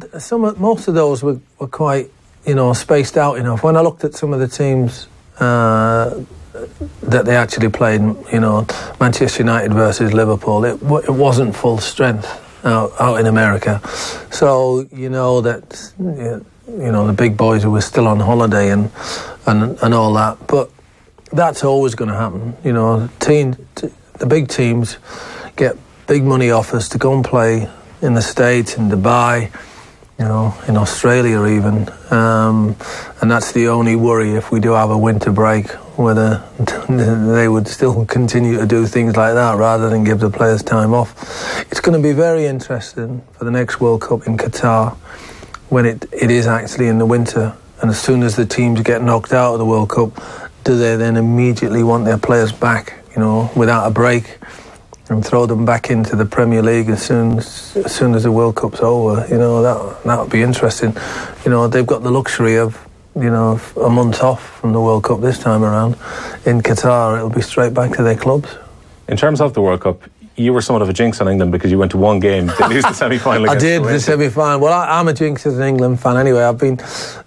most of those were quite, you know, spaced out enough. When I looked at some of the teams that they actually played, you know, Manchester United versus Liverpool, it wasn't full strength out in America. So, you know, that, you know, the big boys who were still on holiday and all that. But that's always going to happen. You know, the big teams get big money offers to go and play in the States, in Dubai, you know, in Australia even. And that's the only worry if we do have a winter break, whether they would still continue to do things like that rather than give the players time off. It's going to be very interesting for the next World Cup in Qatar when it is actually in the winter. And as soon as the teams get knocked out of the World Cup, do they then immediately want their players back, you know, without a break, and throw them back into the Premier League as soon as the World Cup's over? You know, that would be interesting. You know, they've got the luxury of, you know, a month off from the World Cup this time around. In Qatar, it'll be straight back to their clubs. In terms of the World Cup, you were somewhat of a jinx on England because you went to one game. They lose the semi-final. I did, the semi-final. Well, I'm a jinx as an England fan anyway.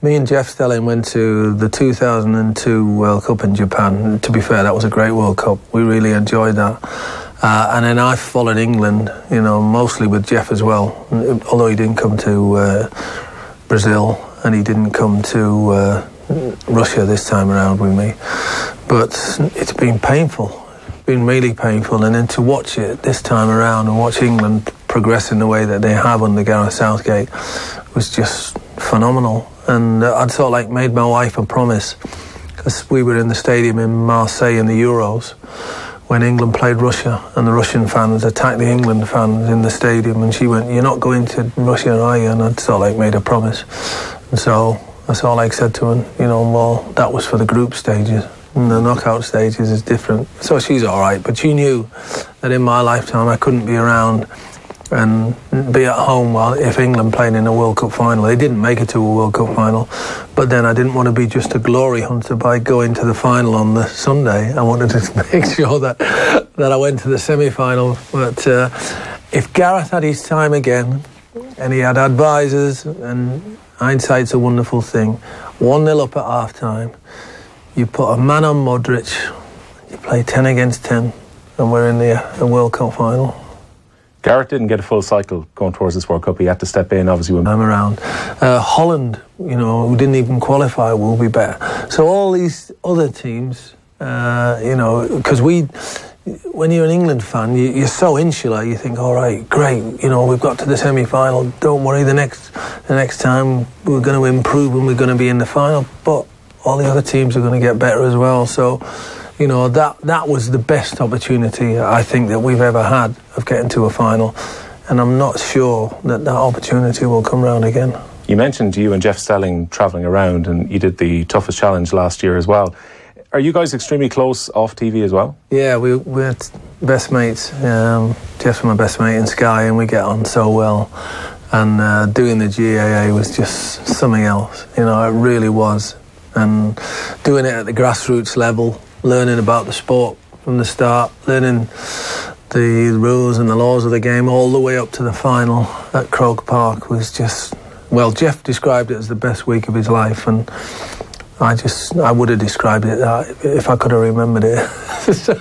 Me and Jeff Stelling went to the 2002 World Cup in Japan. To be fair, that was a great World Cup. We really enjoyed that. And then I followed England, you know, mostly with Jeff as well. Although he didn't come to Brazil and he didn't come to Russia this time around with me. But it's been painful. Been really painful, and then to watch it this time around and watch England progress in the way that they have under Gareth Southgate was just phenomenal. And I'd sort of like made my wife a promise, because we were in the stadium in Marseille in the Euros when England played Russia, and the Russian fans attacked the England fans in the stadium, and she went, "You're not going to Russia, are you?" And I'd sort of like made a promise. And so that's all I said to her, you know, well, that was for the group stages. And the knockout stages is different. So she's all right, but she knew that in my lifetime I couldn't be around and be at home if England played in a World Cup final. They didn't make it to a World Cup final, but then I didn't want to be just a glory hunter by going to the final on the Sunday. I wanted to make sure that I went to the semi-final. But if Gareth had his time again, and he had advisors, and hindsight's a wonderful thing, 1-0 up at half-time, you put a man on Modric, you play 10 against 10, and we're in the World Cup final. Gareth didn't get a full cycle going towards this World Cup. He had to step in, obviously. I'm around. Holland, you know, who didn't even qualify, will be better. So all these other teams, you know, because when you're an England fan, you're so insular. You think, all right, great, you know, we've got to the semi-final. Don't worry, the next time we're going to improve and we're going to be in the final. But all the other teams are going to get better as well. So, you know, that was the best opportunity I think that we've ever had of getting to a final. And I'm not sure that opportunity will come round again. You mentioned you and Jeff Stelling travelling around, and you did the toughest challenge last year as well. Are you guys extremely close off TV as well? Yeah, we're best mates. Jeff's my best mate in Sky, and we get on so well. And doing the GAA was just something else. You know, it really was. And doing it at the grassroots level, learning about the sport from the start, learning the rules and the laws of the game all the way up to the final at Croke Park was just, well, Jeff described it as the best week of his life, and I would have described it that if I could have remembered it. So,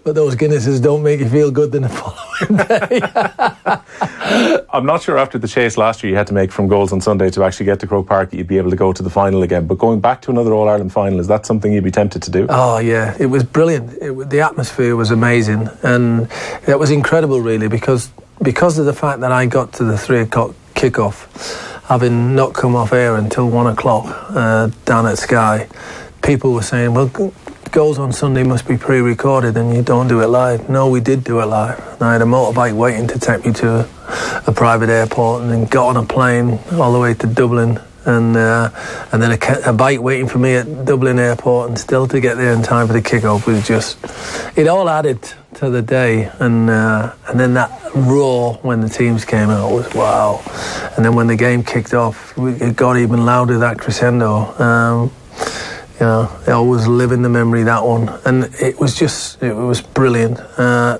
but those Guinnesses don't make you feel good the following day. I'm not sure after the chase last year you had to make from goals on Sunday to actually get to Croke Park you'd be able to go to the final again. But going back to another All-Ireland final, is that something you'd be tempted to do? Oh yeah, it was brilliant. The atmosphere was amazing, and it was incredible really because of the fact that I got to the 3 o'clock kickoff, having not come off air until 1 o'clock down at Sky. People were saying, well, goals on Sunday must be pre-recorded and you don't do it live. No, we did do it live. And I had a motorbike waiting to take me to a private airport, and then got on a plane all the way to Dublin, and then a bike waiting for me at Dublin airport, and still to get there in time for the kickoff was just, it all added to the day. And then that roar when the teams came out was wow. And then when the game kicked off, it got even louder, that crescendo. You know, I always live in the memory, that one. And it was brilliant.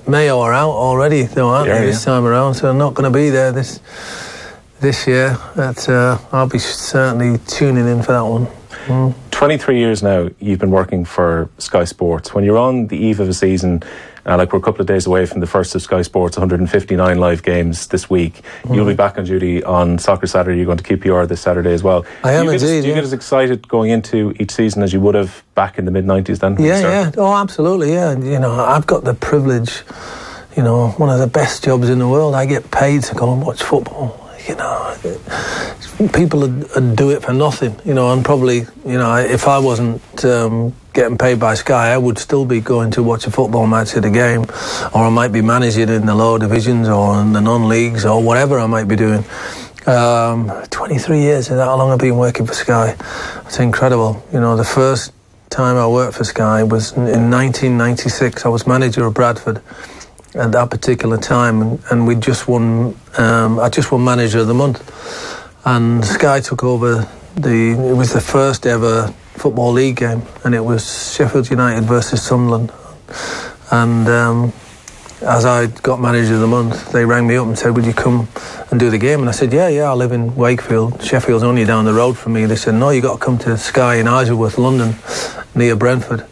Mayo are out already, though, aren't they, this time around? So I'm not going to be there this year. But I'll be certainly tuning in for that one. 23 years now you've been working for Sky Sports. When you're on the eve of a season, like we're a couple of days away from the first of Sky Sports 159 live games this week, you'll be back on duty on Soccer Saturday. You're going to QPR this Saturday as well. I am indeed. Do you get as excited going into each season as you would have back in the mid-90s then? Yeah. Oh, absolutely, yeah. You know, I've got the privilege, you know, one of the best jobs in the world. I get paid to go and watch football. people would do it for nothing, and probably, if I wasn't getting paid by Sky, I would still be going to watch a football match at a game, or I might be managing in the lower divisions or in the non-leagues or whatever I might be doing. 23 years, is that how long I've been working for Sky? It's incredible. The first time I worked for Sky was in 1996. I was manager of Bradford at that particular time, and we just won. I just won Manager of the Month, and Sky took over it was the first ever Football League game, and it was Sheffield United versus Sunderland. And as I got Manager of the Month, they rang me up and said, "Would you come and do the game?" And I said, yeah, I live in Wakefield. Sheffield's only down the road from me. They said, "No, you got to come to Sky in Isleworth, London, near Brentford."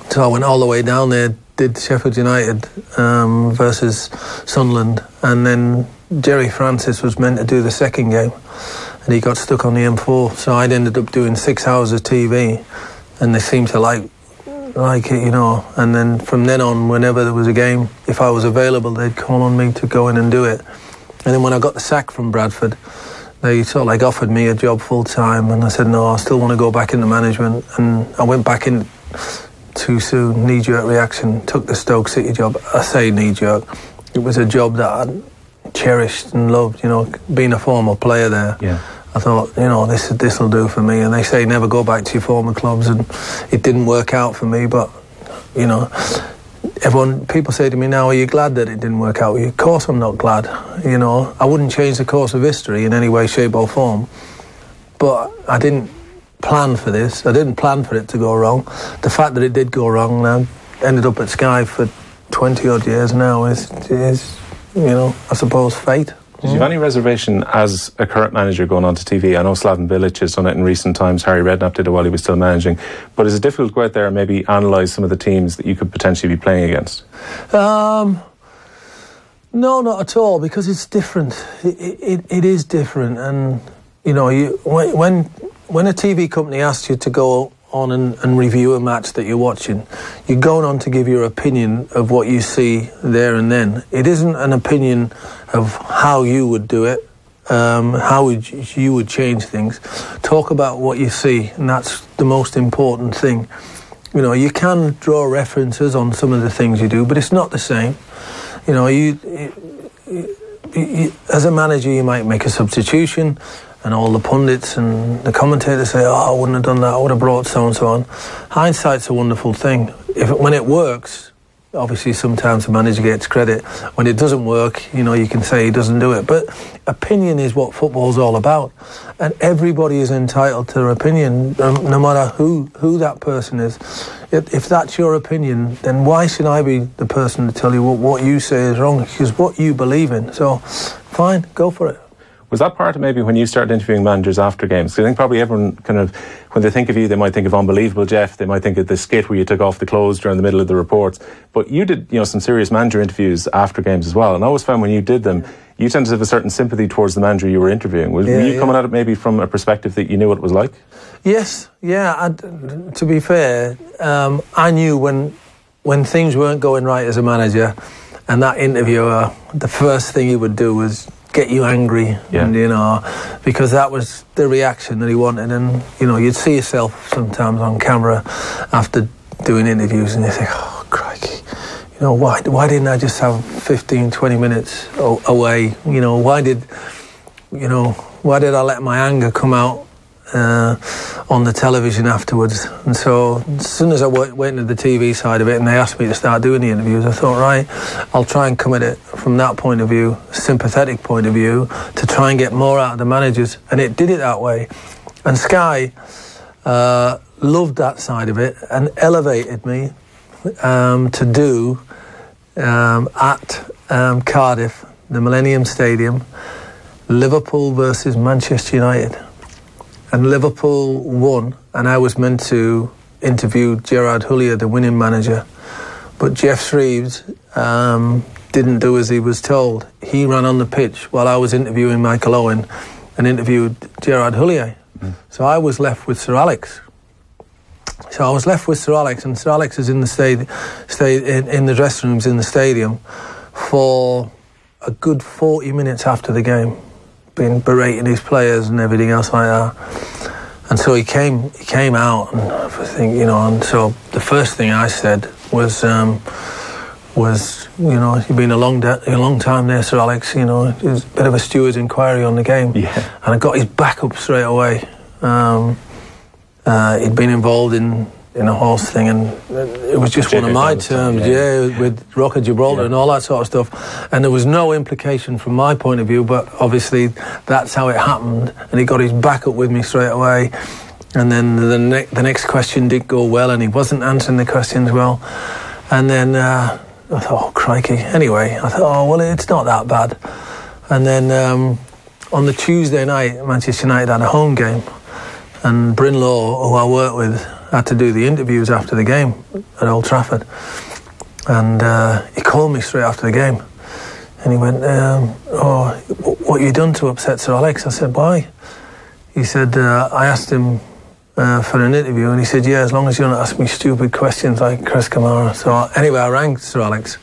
So I went all the way down there, did Sheffield United versus Sunderland, and then Jerry Francis was meant to do the second game, and he got stuck on the M4. So I'd ended up doing 6 hours of TV, and they seemed to like it, and then from then on, whenever there was a game, if I was available, they'd call on me to go in and do it. And then when I got the sack from Bradford, they sort of offered me a job full time, and I said no, I still want to go back into management, and I went back in too soon, knee-jerk reaction, took the Stoke City job. I say knee-jerk, it was a job that I cherished and loved, being a former player there. Yeah. I thought, this will do for me. And they say never go back to your former clubs, and it didn't work out for me. But, people say to me now, "Are you glad that it didn't work out with you?" Of course I'm not glad. I wouldn't change the course of history in any way, shape or form. But I didn't plan for this. I didn't plan for it to go wrong. The fact that it did go wrong, and I ended up at Sky for 20 odd years now is I suppose fate. Did you have any reservation as a current manager going on to TV? I know Slaven Bilic has done it in recent times. Harry Redknapp did it while he was still managing. But is it difficult to go out there and maybe analyse some of the teams that you could potentially be playing against? No, not at all, because it's different. It is different. And, when a TV company asks you to go on and review a match that you're watching, you're going on to give your opinion of what you see there and then. It isn't an opinion of how you would do it, how you would change things. Talk about what you see, and that's the most important thing. You can draw references on some of the things you do, but it's not the same. As a manager, you might make a substitution, and all the pundits and the commentators say, "Oh, I wouldn't have done that, I would have brought so-and-so on." Hindsight's a wonderful thing. When it works, obviously sometimes the manager gets credit. When it doesn't work, you can say he doesn't do it. But opinion is what football's all about. And everybody is entitled to their opinion, no matter who that person is. If that's your opinion, then why should I be the person to tell you what you say is wrong? Because what you believe in. So, fine, go for it. Was that part of maybe when you started interviewing managers after games? Because I think probably everyone kind of, when they think of you, they might think of Unbelievable Jeff, they might think of the skit where you took off the clothes during the middle of the reports. But you did, some serious manager interviews after games as well. And I always found when you did them, you tended to have a certain sympathy towards the manager you were interviewing. Were you coming at it maybe from a perspective that you knew what it was like? Yes, yeah. To be fair, I knew when things weren't going right as a manager, and that interviewer, the first thing he would do was get you angry, and because that was the reaction that he wanted. And you'd see yourself sometimes on camera after doing interviews, and you think, "Oh crikey, why didn't I just have 15-20 minutes away? Why did I let my anger come out on the television afterwards?" And so as soon as I went into the TV side of it and they asked me to start doing the interviews, I thought, right, I'll try and come at it from that point of view, sympathetic point of view, to try and get more out of the managers. And it did it that way. And Sky loved that side of it and elevated me to do at Cardiff, the Millennium Stadium, Liverpool versus Manchester United. And Liverpool won, and I was meant to interview Gerard Houllier, the winning manager. But Jeff Shreves didn't do as he was told. He ran on the pitch while I was interviewing Michael Owen and interviewed Gerard Houllier. So I was left with Sir Alex. and Sir Alex is in the in the dressing rooms in the stadium for a good 40 minutes after the game. been berating his players and everything else like that. And so he came out, and I think, you know, and so the first thing I said was, you know, you've been a long time there, Sir Alex. You know, it was a bit of a steward's inquiry on the game, and I got his back up straight away. He'd been involved in a horse thing, and it was just one of my terms, with Rock of Gibraltar and all that sort of stuff. And there was no implication from my point of view, but obviously that's how it happened. And he got his back up with me straight away. And then the next question didn't go well, and he wasn't answering the questions well. And then I thought, oh, crikey. Anyway, I thought, oh, well, it's not that bad. And then on the Tuesday night, Manchester United had a home game, and Bryn Law, who I work with, had to do the interviews after the game at Old Trafford. And he called me straight after the game. And he went, oh, what have you done to upset Sir Alex? I said, why? He said, I asked him for an interview, and he said, yeah, as long as you don't ask me stupid questions like Chris Kamara. So anyway, I rang Sir Alex.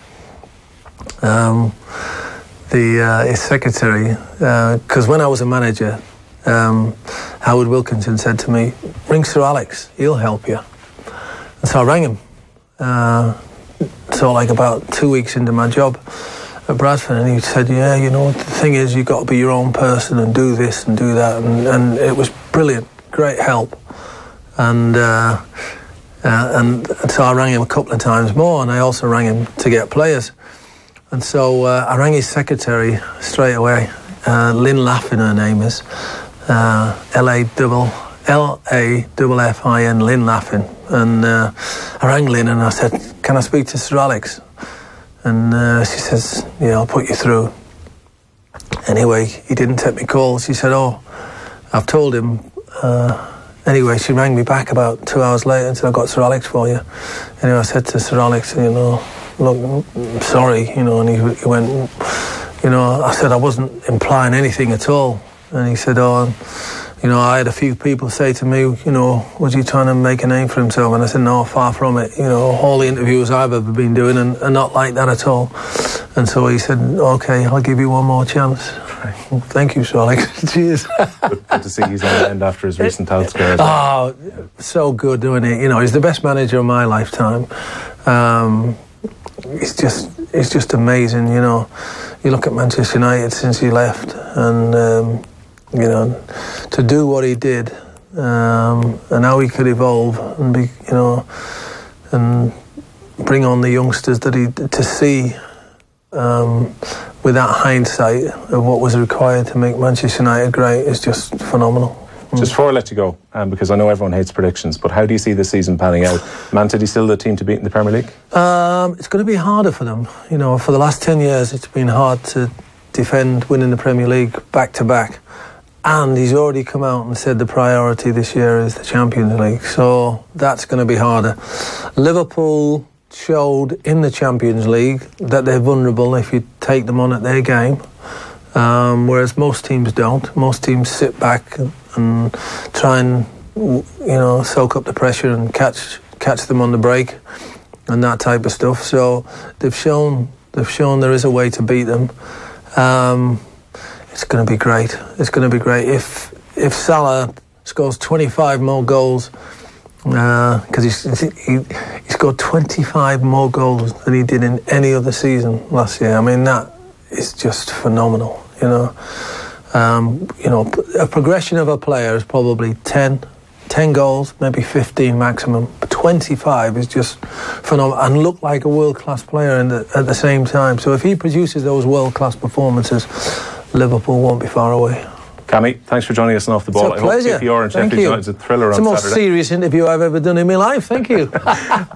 His secretary, because when I was a manager, Howard Wilkinson said to me, ring Sir Alex, he'll help you. And so I rang him. So like about 2 weeks into my job at Bradford, and he said, yeah, you know, the thing is, you've got to be your own person and do this and do that. And it was brilliant, great help. And so I rang him a couple of times more, and I also rang him to get players. And so I rang his secretary straight away. Lynn Laffin, her name is. L-A-F-F-I-N, Lynn Laffin. And I rang Lynn and I said, can I speak to Sir Alex? And she says, yeah, I'll put you through. Anyway, he didn't take my call. She said, oh, I've told him. Anyway, she rang me back about 2 hours later and said, I've got Sir Alex for you. Anyway, I said to Sir Alex, you know, look, I'm sorry, you know, and he went, you know, I said I wasn't implying anything at all. And he said, oh, you know, I had a few people say to me, you know, was he trying to make a name for himself? And I said, no, far from it. You know, all the interviews I've ever been doing are not like that at all. And so he said, okay, I'll give you one more chance. Well, thank you, Sir Alex. Cheers. Good to see he's on the end after his recent health scare. Oh, so good doing it. You know, he's the best manager of my lifetime. It's just amazing, you know. You look at Manchester United since he left, and you know, to do what he did, and how he could evolve and be, you know, and bring on the youngsters that to see with that hindsight of what was required to make Manchester United great is just phenomenal. Just before I let you go, because I know everyone hates predictions, but how do you see this season panning out? Man City still the team to beat in the Premier League? It's going to be harder for them. You know, for the last 10 years, it's been hard to defend winning the Premier League back to back. And he's already come out and said the priority this year is the Champions League. So that's going to be harder. Liverpool showed in the Champions League that they're vulnerable if you take them on at their game. Whereas most teams don't. Most teams sit back and try and, you know, soak up the pressure and catch them on the break and that type of stuff. So they've shown there is a way to beat them. It's going to be great. It's going to be great. If Salah scores 25 more goals, because he scored 25 more goals than he did in any other season last year. I mean, that is just phenomenal, you know. You know, a progression of a player is probably 10 goals, maybe 15 maximum. But 25 is just phenomenal and look like a world-class player at the same time. So if he produces those world-class performances, Liverpool won't be far away. Cammy, thanks for joining us on Off the Ball. It's a pleasure. I hope KPR and Sheffield United's a thriller on Saturday. It's the most serious interview I've ever done in my life. Thank you.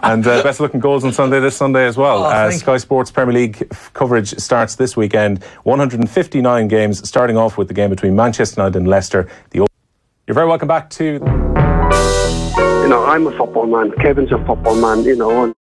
And best of luck in goals on Sunday, this Sunday as well. Sky Sports Premier League coverage starts this weekend. 159 games, starting off with the game between Manchester United and Leicester. You're very welcome back to... You know, I'm a football man. Kevin's a football man, you know.